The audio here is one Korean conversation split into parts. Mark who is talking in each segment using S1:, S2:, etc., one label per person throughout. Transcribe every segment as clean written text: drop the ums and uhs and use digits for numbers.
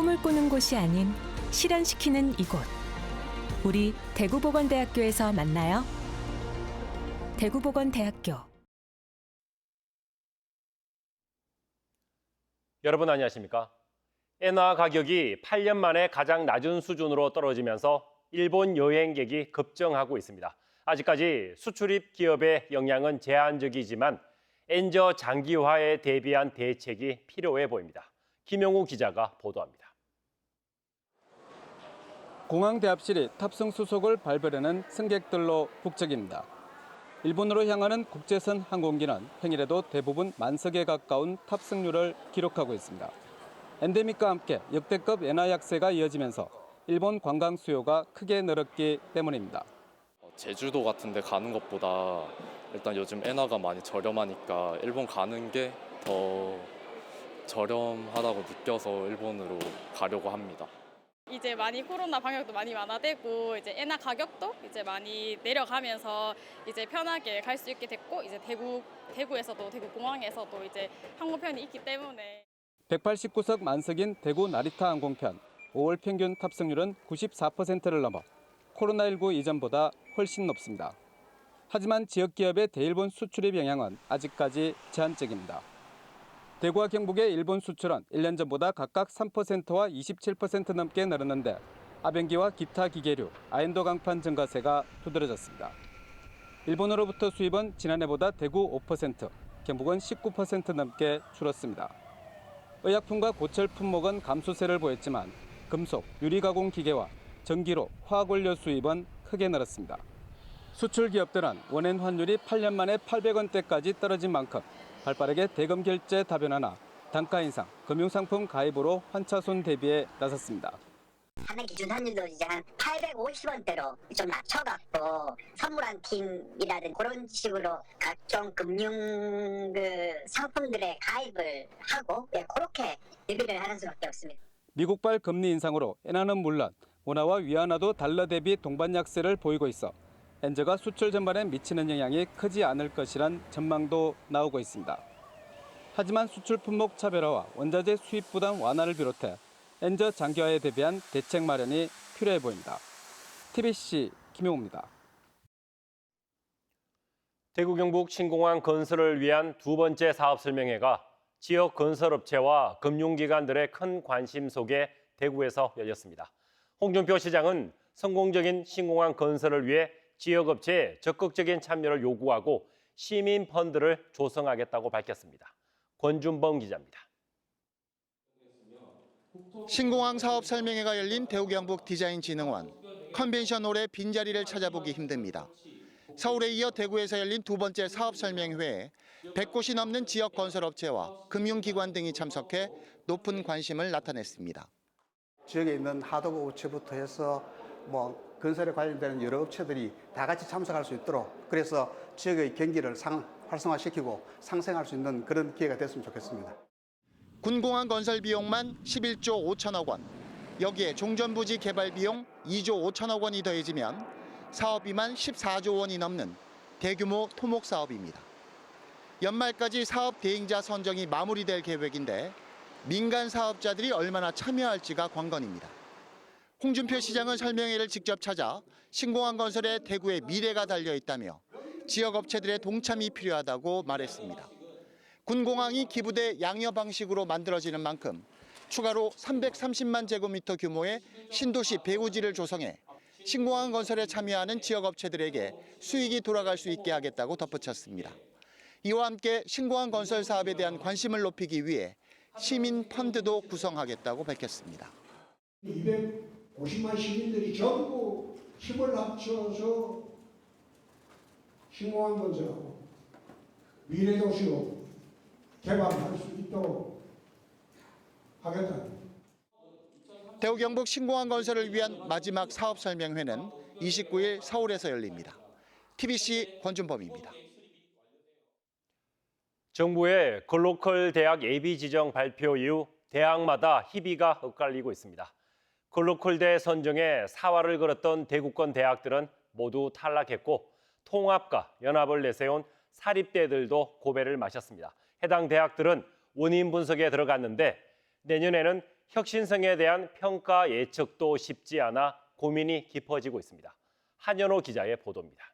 S1: 꿈을 꾸는 곳이 아닌 실현시키는 이곳. 우리 대구보건대학교에서 만나요. 대구보건대학교.
S2: 여러분 안녕하십니까? 엔화 가격이 8년 만에 가장 낮은 수준으로 떨어지면서 일본 여행객이 급증하고 있습니다. 아직까지 수출입 기업의 영향은 제한적이지만 엔저 장기화에 대비한 대책이 필요해 보입니다. 김영우 기자가 보도합니다.
S3: 공항 대합실이 탑승 수속을 발별하는 승객들로 북적입니다. 일본으로 향하는 국제선 항공기는 평일에도 대부분 만석에 가까운 탑승률을 기록하고 있습니다. 엔데믹과 함께 역대급 엔화 약세가 이어지면서 일본 관광 수요가 크게 늘었기 때문입니다.
S4: 제주도 같은 데 가는 것보다 일단 요즘 엔화가 많이 저렴하니까 일본 가는 게 더 저렴하다고 느껴서 일본으로 가려고 합니다.
S5: 이제 많이 코로나 방역도 많이 완화되고 이제 엔화 가격도 이제 많이 내려가면서 이제 편하게 갈 수 있게 됐고 이제 대구에서도 대구 공항에서도 이제 항공편이 있기 때문에
S3: 189석 만석인 대구 나리타 항공편 5월 평균 탑승률은 94%를 넘어 코로나19 이전보다 훨씬 높습니다. 하지만 지역 기업의 대일본 수출입 영향은 아직까지 제한적입니다. 대구와 경북의 일본 수출은 1년 전보다 각각 3%와 27% 넘게 늘었는데 아변기와 기타 기계류, 아엔도 강판 증가세가 두드러졌습니다. 일본으로부터 수입은 지난해보다 대구 5%, 경북은 19% 넘게 줄었습니다. 의약품과 고철 품목은 감소세를 보였지만 금속, 유리가공 기계와 전기료, 화학원료 수입은 크게 늘었습니다. 수출 기업들은 원엔 환율이 8년 만에 800원대까지 떨어진 만큼 발빠르게 대금 결제 다변화나 단가 인상, 금융상품 가입으로 환차손 대비에 나섰습니다.
S6: 하는 기준 환율도 이제 한 850원대로 좀 낮춰갖고 선물 한 팀이라든 그런 식으로 각종 금융 상품들에 가입을 하고 그렇게 대비를 하는 수밖에 없습니다.
S3: 미국발 금리 인상으로 엔화는 물론 원화와 위안화도 달러 대비 동반 약세를 보이고 있어 엔저가 수출 전반에 미치는 영향이 크지 않을 것이란 전망도 나오고 있습니다. 하지만 수출 품목 차별화와 원자재 수입 부담 완화를 비롯해 엔저 장기화에 대비한 대책 마련이 필요해 보입니다. TBC 김용우입니다.
S2: 대구 경북 신공항 건설을 위한 두 번째 사업 설명회가 지역 건설업체와 금융기관들의 큰 관심 속에 대구에서 열렸습니다. 홍준표 시장은 성공적인 신공항 건설을 위해 지역업체의 적극적인 참여를 요구하고 시민 펀드를 조성하겠다고 밝혔습니다. 권준범 기자입니다.
S7: 신공항 사업 설명회가 열린 대구 경북 디자인진흥원. 컨벤션홀의 빈자리를 찾아보기 힘듭니다. 서울에 이어 대구에서 열린 두 번째 사업 설명회에 100곳이 넘는 지역 건설업체와 금융기관 등이 참석해 높은 관심을 나타냈습니다.
S8: 지역에 있는 하도급 업체부터 해서 건설에 관련되는 여러 업체들이 다 같이 참석할 수 있도록 그래서 지역의 경기를 활성화시키고 상생할 수 있는 그런 기회가 됐으면 좋겠습니다.
S7: 군공항 건설 비용만 11조 5천억 원, 여기에 종전부지 개발 비용 2조 5천억 원이 더해지면 사업비만 14조 원이 넘는 대규모 토목 사업입니다. 연말까지 사업 대행자 선정이 마무리될 계획인데 민간 사업자들이 얼마나 참여할지가 관건입니다. 홍준표 시장은 설명회를 직접 찾아 신공항 건설에 대구의 미래가 달려 있다며 지역 업체들의 동참이 필요하다고 말했습니다. 군공항이 기부대 양여 방식으로 만들어지는 만큼 추가로 330만 제곱미터 규모의 신도시 배후지를 조성해 신공항 건설에 참여하는 지역 업체들에게 수익이 돌아갈 수 있게 하겠다고 덧붙였습니다. 이와 함께 신공항 건설 사업에 대한 관심을 높이기 위해 시민 펀드도 구성하겠다고 밝혔습니다.
S9: 250만 시민들이 전부 힘을 합쳐서 신공항 건설하고 미래도시로 개발할 수 있도록 하겠다.
S7: 대구 경북 신공항 건설을 위한 마지막 사업 설명회는 29일 서울에서 열립니다. TBC 권준범입니다.
S2: 정부의 글로컬 대학 예비 지정 발표 이후 대학마다 희비가 엇갈리고 있습니다. 글로컬대 선정에 사활을 걸었던 대구권 대학들은 모두 탈락했고 통합과 연합을 내세운 사립대들도 고배를 마셨습니다. 해당 대학들은 원인 분석에 들어갔는데 내년에는 혁신성에 대한 평가 예측도 쉽지 않아 고민이 깊어지고 있습니다. 한현호 기자의 보도입니다.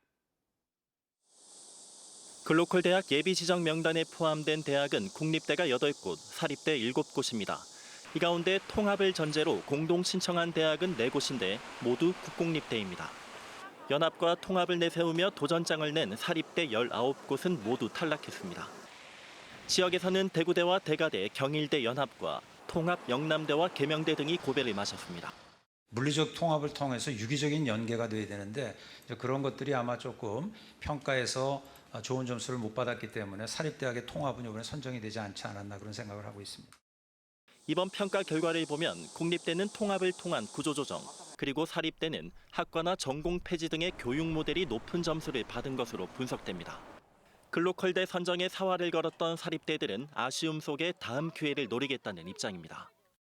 S10: 글로컬 대학 예비 지정 명단에 포함된 대학은 국립대가 8곳, 사립대 7곳입니다. 이 가운데 통합을 전제로 공동 신청한 대학은 4곳인데 모두 국공립대입니다. 연합과 통합을 내세우며 도전장을 낸 사립대 19곳은 모두 탈락했습니다. 지역에서는 대구대와 대가대, 경일대 연합과 통합 영남대와 계명대 등이 고배를 마셨습니다.
S11: 물리적 통합을 통해서 유기적인 연계가 돼야 되는데 그런 것들이 아마 조금 평가에서 좋은 점수를 못 받았기 때문에 사립대학의 통합은 이번에 선정이 되지 않지 않았나 그런 생각을 하고 있습니다.
S10: 이번 평가 결과를 보면 국립대는 통합을 통한 구조조정, 그리고 사립대는 학과나 전공 폐지 등의 교육 모델이 높은 점수를 받은 것으로 분석됩니다. 글로컬대 선정에 사활을 걸었던 사립대들은 아쉬움 속에 다음 기회를 노리겠다는 입장입니다.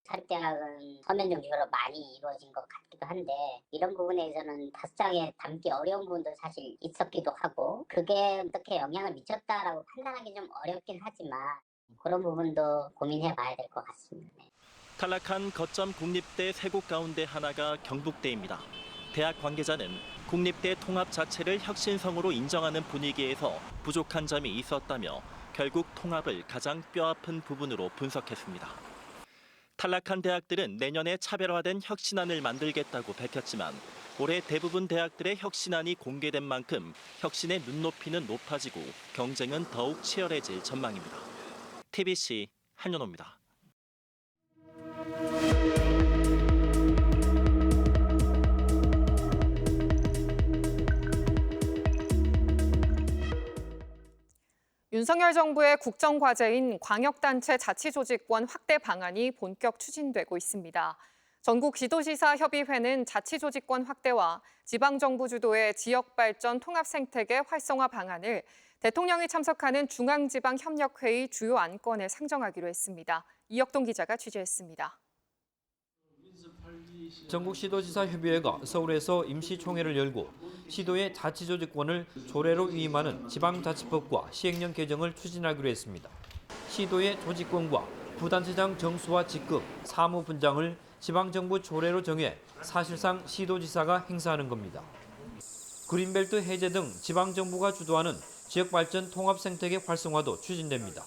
S6: 사립대학은 서면 정식으로 많이 이루어진 것 같기도 한데 이런 부분에서는 다수장에 담기 어려운 부분도 사실 있었기도 하고 그게 어떻게 영향을 미쳤다라고 판단하기 좀 어렵긴 하지만 그런 부분도 고민해 봐야 될 것 같습니다.
S10: 탈락한 거점 국립대 3곳 가운데 하나가 경북대입니다. 대학 관계자는 국립대 통합 자체를 혁신성으로 인정하는 분위기에서 부족한 점이 있었다며 결국 통합을 가장 뼈아픈 부분으로 분석했습니다. 탈락한 대학들은 내년에 차별화된 혁신안을 만들겠다고 밝혔지만 올해 대부분 대학들의 혁신안이 공개된 만큼 혁신의 눈높이는 높아지고 경쟁은 더욱 치열해질 전망입니다. TBC 한현호입니다.
S12: 윤석열 정부의 국정과제인 광역단체 자치조직권 확대 방안이 본격 추진되고 있습니다. 전국 지도시사협의회는 자치조직권 확대와 지방정부 주도의 지역발전 통합생태계 활성화 방안을 대통령이 참석하는 중앙지방협력회의 주요 안건에 상정하기로 했습니다. 이혁동 기자가 취재했습니다.
S13: 전국시도지사협의회가 서울에서 임시총회를 열고 시도의 자치조직권을 조례로 위임하는 지방자치법과 시행령 개정을 추진하기로 했습니다. 시도의 조직권과 부단체장 정수와 직급, 사무 분장을 지방정부 조례로 정해 사실상 시도지사가 행사하는 겁니다. 그린벨트 해제 등 지방정부가 주도하는 지역발전 통합생태계 활성화도 추진됩니다.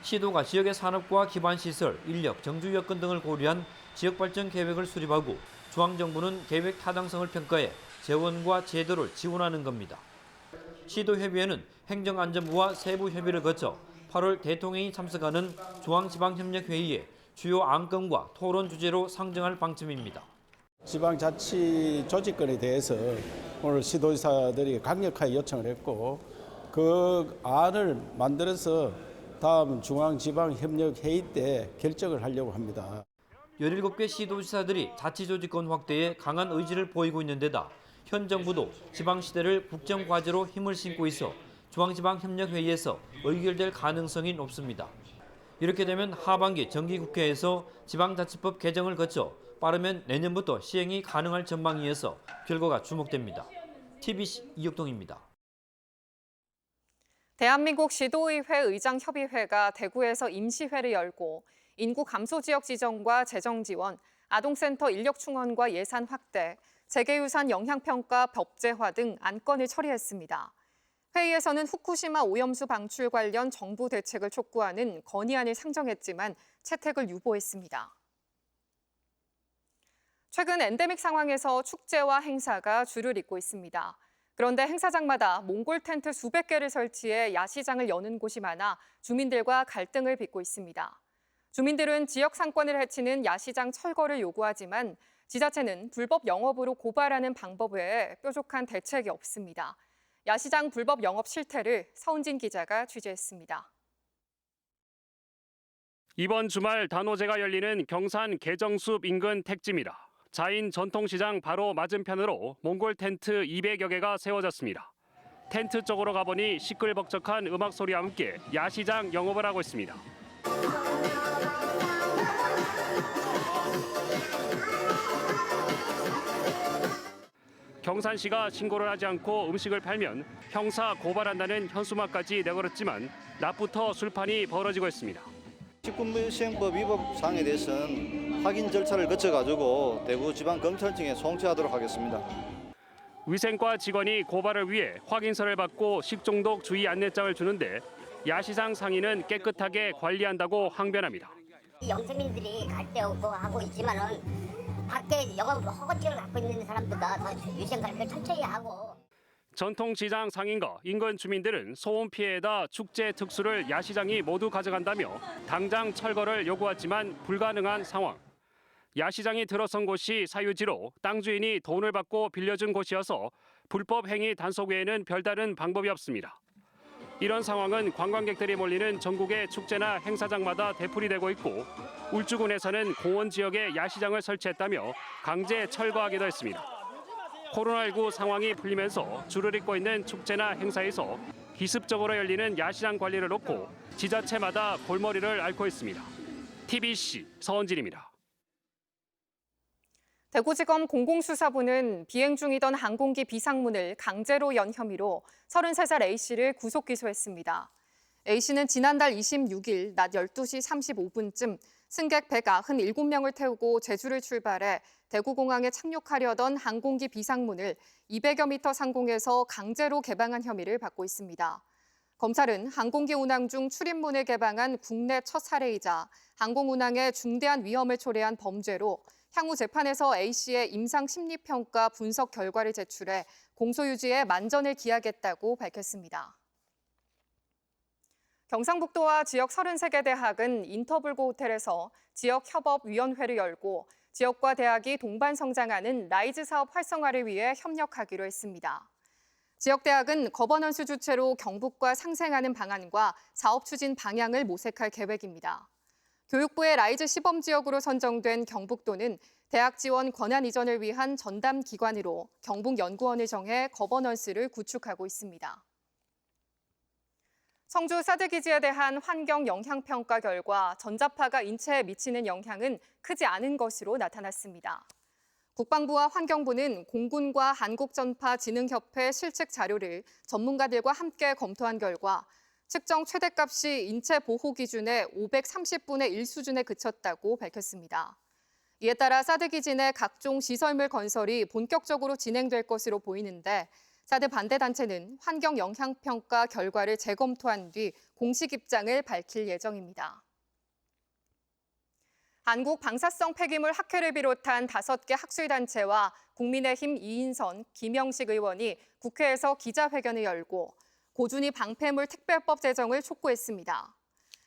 S13: 시도가 지역의 산업과 기반시설, 인력, 정주 여건 등을 고려한 지역발전 계획을 수립하고 중앙정부는 계획 타당성을 평가해 재원과 제도를 지원하는 겁니다. 시도협의회는 행정안전부와 세부 협의를 거쳐 8월 대통령이 참석하는 중앙지방협력회의에 주요 안건과 토론 주제로 상정할 방침입니다.
S14: 지방자치조직권에 대해서 오늘 시도지사들이 강력하게 요청을 했고 그 안을 만들어서 다음 중앙지방협력회의 때 결정을 하려고 합니다.
S13: 17개 시도지사들이 자치조직권 확대에 강한 의지를 보이고 있는 데다 현 정부도 지방시대를 국정과제로 힘을 싣고 있어 중앙지방협력회의에서 의결될 가능성이 높습니다. 이렇게 되면 하반기 정기국회에서 지방자치법 개정을 거쳐 빠르면 내년부터 시행이 가능할 전망이어서 결과가 주목됩니다. TBC 이혁동입니다.
S12: 대한민국 시도의회 의장협의회가 대구에서 임시회를 열고 인구 감소 지역 지정과 재정 지원, 아동센터 인력 충원과 예산 확대, 재계유산 영향평가 법제화 등 안건을 처리했습니다. 회의에서는 후쿠시마 오염수 방출 관련 정부 대책을 촉구하는 건의안을 상정했지만 채택을 유보했습니다. 최근 엔데믹 상황에서 축제와 행사가 줄을 잇고 있습니다. 그런데 행사장마다 몽골 텐트 수백 개를 설치해 야시장을 여는 곳이 많아 주민들과 갈등을 빚고 있습니다. 주민들은 지역 상권을 해치는 야시장 철거를 요구하지만 지자체는 불법 영업으로 고발하는 방법 외에 뾰족한 대책이 없습니다. 야시장 불법 영업 실태를 서은진 기자가 취재했습니다.
S15: 이번 주말 단오제가 열리는 경산 개정숲 인근 택지입니다. 자인 전통시장 바로 맞은편으로 몽골 텐트 200여 개가 세워졌습니다. 텐트 쪽으로 가보니 시끌벅적한 음악 소리와 함께 야시장 영업을 하고 있습니다. 경산시가 신고를 하지 않고 음식을 팔면 형사 고발한다는 현수막까지 내걸었지만 낮부터 술판이 벌어지고 있습니다.
S16: 식품시행법 위법 사항에 대해서는 확인 절차를 거쳐가지고 대구지방검찰청에 송치하도록 하겠습니다.
S15: 위생과 직원이 고발을 위해 확인서를 받고 식중독 주의 안내장을 주는데 야시장 상인은 깨끗하게 관리한다고 항변합니다.
S6: 영세민들이 갈 데 없고 하고 있지만은 밖에 영업 허가증을 갖고 있는 사람보다 더 위생 관리를 철저히 하고.
S15: 전통시장 상인과 인근 주민들은 소음 피해에다 축제 특수를 야시장이 모두 가져간다며 당장 철거를 요구했지만 불가능한 상황. 야시장이 들어선 곳이 사유지로 땅 주인이 돈을 받고 빌려준 곳이어서 불법 행위 단속 외에는 별다른 방법이 없습니다. 이런 상황은 관광객들이 몰리는 전국의 축제나 행사장마다 되풀이되고 있고 울주군에서는 공원 지역에 야시장을 설치했다며 강제 철거하기도 했습니다. 코로나19 상황이 풀리면서 줄을 잇고 있는 축제나 행사에서 기습적으로 열리는 야시장 관리를 놓고 지자체마다 골머리를 앓고 있습니다. TBC 서원진입니다.
S12: 대구지검 공공수사부는 비행 중이던 항공기 비상문을 강제로 연 혐의로 33살 A씨를 구속 기소했습니다. A씨는 지난달 26일 낮 12시 35분쯤 승객 197명을 태우고 제주를 출발해 대구공항에 착륙하려던 항공기 비상문을 200여 미터 상공에서 강제로 개방한 혐의를 받고 있습니다. 검찰은 항공기 운항 중 출입문을 개방한 국내 첫 사례이자 항공운항에 중대한 위험을 초래한 범죄로 향후 재판에서 A씨의 임상심리평가 분석 결과를 제출해 공소유지에 만전을 기하겠다고 밝혔습니다. 경상북도와 지역 33개 대학은 인터불고 호텔에서 지역협업위원회를 열고 지역과 대학이 동반 성장하는 라이즈 사업 활성화를 위해 협력하기로 했습니다. 지역대학은 거버넌스 주체로 경북과 상생하는 방안과 사업 추진 방향을 모색할 계획입니다. 교육부의 라이즈 시범지역으로 선정된 경북도는 대학 지원 권한 이전을 위한 전담 기관으로 경북연구원을 정해 거버넌스를 구축하고 있습니다. 성주 사드기지에 대한 환경 영향평가 결과 전자파가 인체에 미치는 영향은 크지 않은 것으로 나타났습니다. 국방부와 환경부는 공군과 한국전파진흥협회 실측 자료를 전문가들과 함께 검토한 결과 측정 최대값이 인체 보호 기준의 530분의 1 수준에 그쳤다고 밝혔습니다. 이에 따라 사드기지 내 각종 시설물 건설이 본격적으로 진행될 것으로 보이는데 사드 반대단체는 환경 영향평가 결과를 재검토한 뒤 공식 입장을 밝힐 예정입니다. 한국 방사성 폐기물 학회를 비롯한 5개 학술단체와 국민의힘 이인선, 김영식 의원이 국회에서 기자회견을 열고 고준위 방패물 특별법 제정을 촉구했습니다.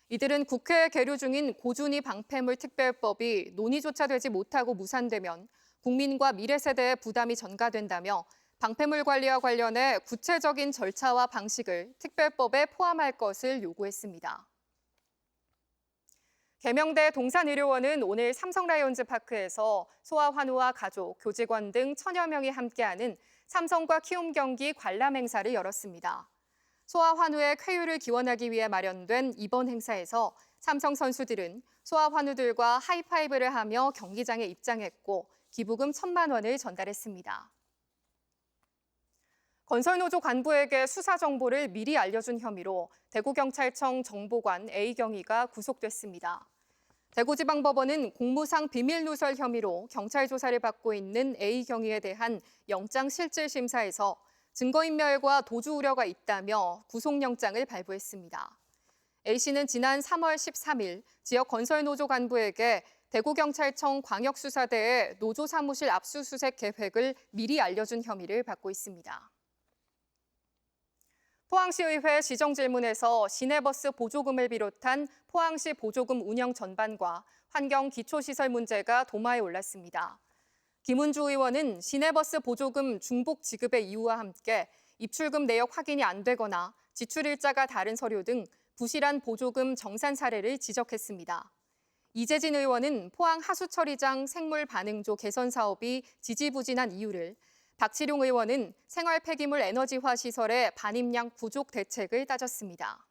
S12: 이들은 국회에 계류 중인 고준위 방패물 특별법이 논의조차 되지 못하고 무산되면 국민과 미래 세대의 부담이 전가된다며 방패물 관리와 관련해 구체적인 절차와 방식을 특별법에 포함할 것을 요구했습니다. 계명대 동산의료원은 오늘 삼성라이온즈 파크에서 소아환우와 가족, 교직원 등 1000여 명이 함께하는 삼성과 키움 경기 관람 행사를 열었습니다. 소아환우의 쾌유를 기원하기 위해 마련된 이번 행사에서 삼성 선수들은 소아환우들과 하이파이브를 하며 경기장에 입장했고 기부금 1,000만 원을 전달했습니다. 건설노조 간부에게 수사 정보를 미리 알려준 혐의로 대구경찰청 정보관 A경위가 구속됐습니다. 대구지방법원은 공무상 비밀누설 혐의로 경찰 조사를 받고 있는 A경위에 대한 영장실질심사에서 증거인멸과 도주 우려가 있다며 구속영장을 발부했습니다. A씨는 지난 3월 13일 지역 건설노조 간부에게 대구경찰청 광역수사대의 노조 사무실 압수수색 계획을 미리 알려준 혐의를 받고 있습니다. 포항시의회 시정질문에서 시내버스 보조금을 비롯한 포항시 보조금 운영 전반과 환경 기초시설 문제가 도마에 올랐습니다. 김은주 의원은 시내버스 보조금 중복 지급의 이유와 함께 입출금 내역 확인이 안 되거나 지출 일자가 다른 서류 등 부실한 보조금 정산 사례를 지적했습니다. 이재진 의원은 포항 하수처리장 생물 반응조 개선 사업이 지지부진한 이유를, 박치룡 의원은 생활 폐기물 에너지화 시설의 반입량 부족 대책을 따졌습니다.